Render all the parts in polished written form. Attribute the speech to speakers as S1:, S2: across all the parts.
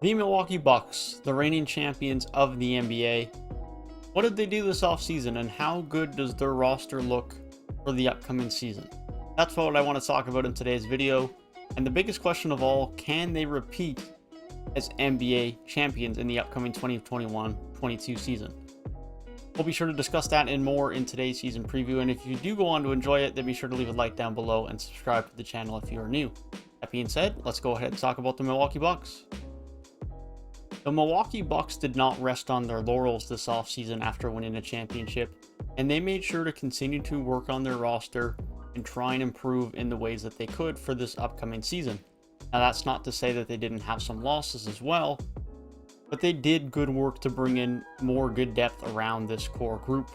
S1: The Milwaukee Bucks, the reigning champions of the NBA. What did they do this offseason, and how good does their roster look for the upcoming season? That's what I want to talk about in today's video. And the biggest question of all, can they repeat as NBA champions in the upcoming 2021-22 season? We'll be sure to discuss that and more in today's season preview. And if you do go on to enjoy it, then be sure to leave a like down below and subscribe to the channel if you are new. That being said, let's go ahead and talk about the Milwaukee Bucks. The Milwaukee Bucks did not rest on their laurels this offseason after winning a championship, and they made sure to continue to work on their roster and try and improve in the ways that they could for this upcoming season. Now, that's not to say that they didn't have some losses as well, but they did good work to bring in more good depth around this core group.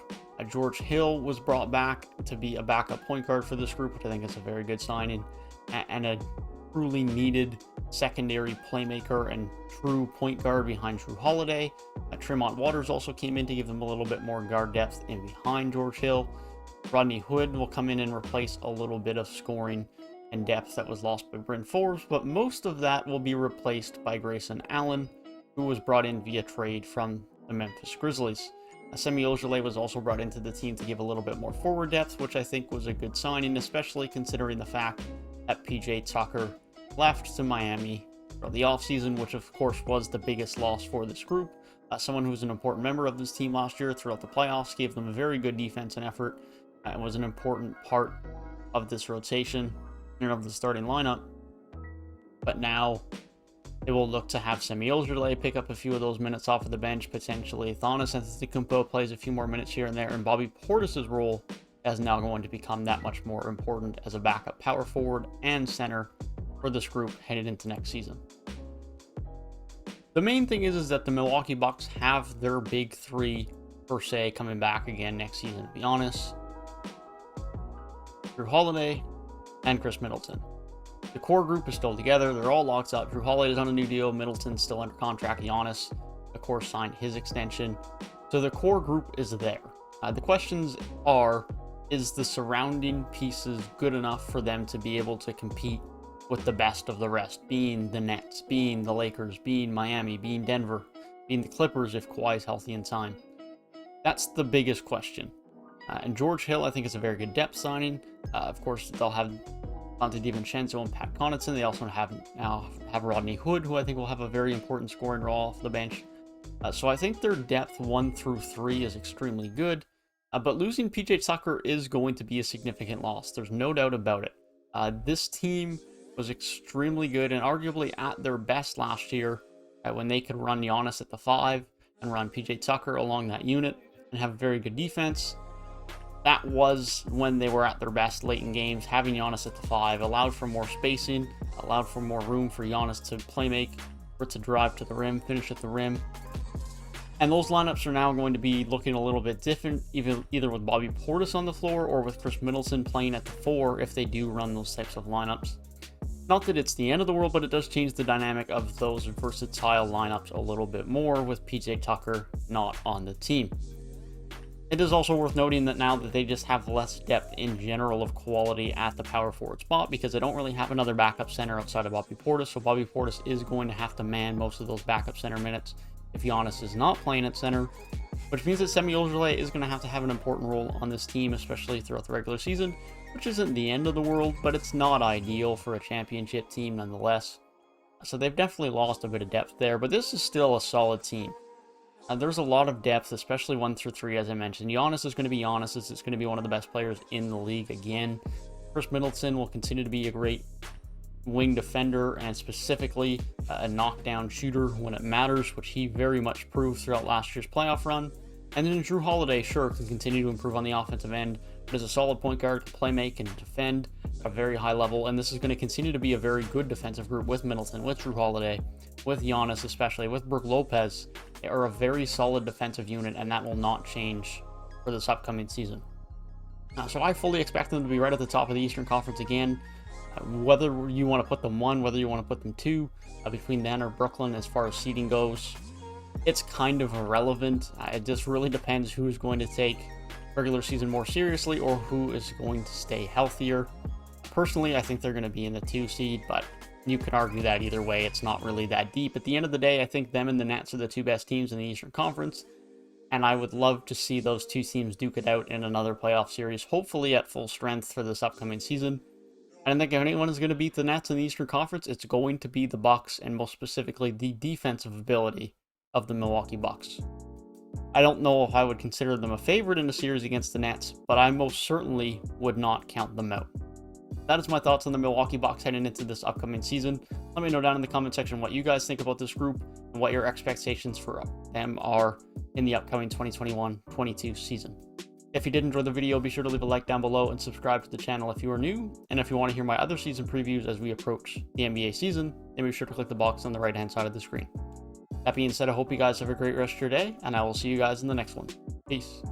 S1: George Hill was brought back to be a backup point guard for this group, which I think is a very good signing, and a truly needed secondary playmaker and true point guard behind Jrue Holiday. Tremont Waters also came in to give them a little bit more guard depth in behind George Hill. Rodney Hood will come in and replace a little bit of scoring and depth that was lost by Bryn Forbes, but most of that will be replaced by Grayson Allen, who was brought in via trade from the Memphis Grizzlies. Semi Ojeleye was also brought into the team to give a little bit more forward depth, which I think was a good signing, especially considering the fact that PJ Tucker left to Miami for the offseason, which of course was the biggest loss for this group. Someone who was an important member of this team last year throughout the playoffs, gave them a very good defense and effort, and was an important part of this rotation and of the starting lineup. But now they will look to have Semi Ojeleye pick up a few of those minutes off of the bench, potentially. Giannis Antetokounmpo plays a few more minutes here and there, and Bobby Portis's role is now going to become that much more important as a backup power forward and center for this group headed into next season. The main thing is that the Milwaukee Bucks have their big three, per se, coming back again next season, to be honest. Jrue Holiday and Khris Middleton. The core group is still together. They're all locked up. Jrue Holiday is on a new deal. Middleton's still under contract. Giannis, of course, signed his extension. So the core group is there. The questions are, is the surrounding pieces good enough for them to be able to compete with the best of the rest, being the Nets, being the Lakers, being Miami, being Denver, being the Clippers if Kawhi's healthy in time? That's the biggest question. And George Hill, I think, is a very good depth signing. Of course, they'll have Dante DiVincenzo and Pat Connaughton. They also now have Rodney Hood, who I think will have a very important scoring role off the bench. So I think their depth 1 through 3 is extremely good. But losing PJ Tucker is going to be a significant loss. There's no doubt about it. This team was extremely good and arguably at their best last year when they could run Giannis at the 5 and run PJ Tucker along that unit and have very good defense. That was when they were at their best late in games. Having Giannis at the 5 allowed for more spacing, allowed for more room for Giannis to playmake, or to drive to the rim, finish at the rim. And those lineups are now going to be looking a little bit different, either with Bobby Portis on the floor or with Khris Middleton playing at the 4 if they do run those types of lineups. Not that it's the end of the world, but it does change the dynamic of those versatile lineups a little bit more with PJ Tucker not on the team. It is also worth noting that now that they just have less depth in general of quality at the power forward spot, because they don't really have another backup center outside of Bobby Portis, so Bobby Portis is going to have to man most of those backup center minutes if Giannis is not playing at center, which means that Semi Ojeleye is going to have an important role on this team, especially throughout the regular season, which isn't the end of the world, but it's not ideal for a championship team nonetheless. So they've definitely lost a bit of depth there, but this is still a solid team. There's a lot of depth, especially 1 through 3, as I mentioned. Giannis is going to be Giannis. It's going to be one of the best players in the league again. Khris Middleton will continue to be a great wing defender and specifically a knockdown shooter when it matters, which he very much proved throughout last year's playoff run. And then Jrue Holiday, sure, can continue to improve on the offensive end, but is a solid point guard, can play make and defend at a very high level. And this is going to continue to be a very good defensive group with Middleton, with Jrue Holiday, with Giannis especially, with Brook Lopez. They are a very solid defensive unit, and that will not change for this upcoming season. So I fully expect them to be right at the top of the Eastern Conference again. Whether you want to put them 1, whether you want to put them 2, between them or Brooklyn as far as seeding goes, it's kind of irrelevant. It just really depends who's going to take regular season more seriously or who is going to stay healthier. Personally, I think they're going to be in the 2 seed, but You could argue that either way. It's not really that deep. At the end of the day, I think them and the Nets are the two best teams in the Eastern Conference, and I would love to see those two teams duke it out in another playoff series, hopefully at full strength for this upcoming season. I don't think if anyone is going to beat the Nets in the Eastern Conference, it's going to be the Bucks, and most specifically the defensive ability of the Milwaukee Bucks. I don't know if I would consider them a favorite in a series against the Nets, but I most certainly would not count them out. That is my thoughts on the Milwaukee Bucks heading into this upcoming season. Let me know down in the comment section what you guys think about this group and what your expectations for them are in the upcoming 2021-22 season. If you did enjoy the video, be sure to leave a like down below and subscribe to the channel if you are new. And if you want to hear my other season previews as we approach the NBA season, then be sure to click the box on the right hand side of the screen. That being said, I hope you guys have a great rest of your day, and I will see you guys in the next one. Peace.